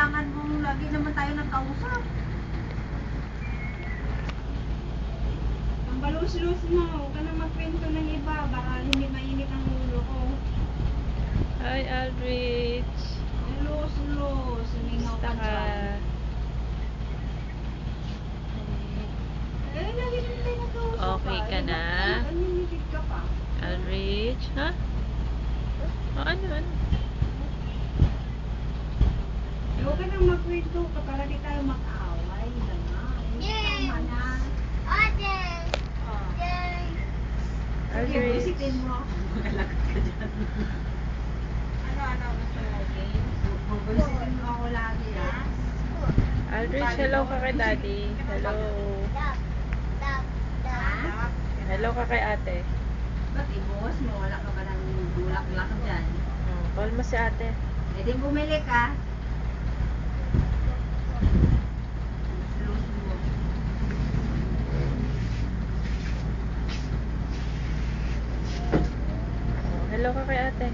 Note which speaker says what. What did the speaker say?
Speaker 1: kailangan mong lagi naman tayo nagkausap.
Speaker 2: Ang balus-lus mo, huwag ka na magkwento ng iba, baka hindi mainit ang ulo ko.
Speaker 3: Hi, Aldrich.
Speaker 2: Lus-lus, sumingaw ka
Speaker 3: Basta ka.
Speaker 2: dyan. Eh, lagi naman tayo nagkausap.
Speaker 3: Okay ka
Speaker 2: Eh,
Speaker 3: na?
Speaker 2: bakit nanginginig ka pa?
Speaker 3: Aldrich, ha? O, ano?
Speaker 2: Eh, huwag ka nang magkwento para di tayo mag-away. Tama na. Sige,
Speaker 3: Aldrich.
Speaker 2: busitin mo ako. Magalakad ka dyan.
Speaker 1: Ano gusto mo, games?
Speaker 2: Busitin mo ako lagi, ha?
Speaker 3: Aldrich, hello ka kay daddy. Hello. Hello ka kay ate.
Speaker 1: Ba't ibuhos mo? Wala ka ba ng bulak-bulak dyan?
Speaker 3: Call mo si ate.
Speaker 1: Eh di bumili ka. Lose mo.
Speaker 3: Hello ka kay ate.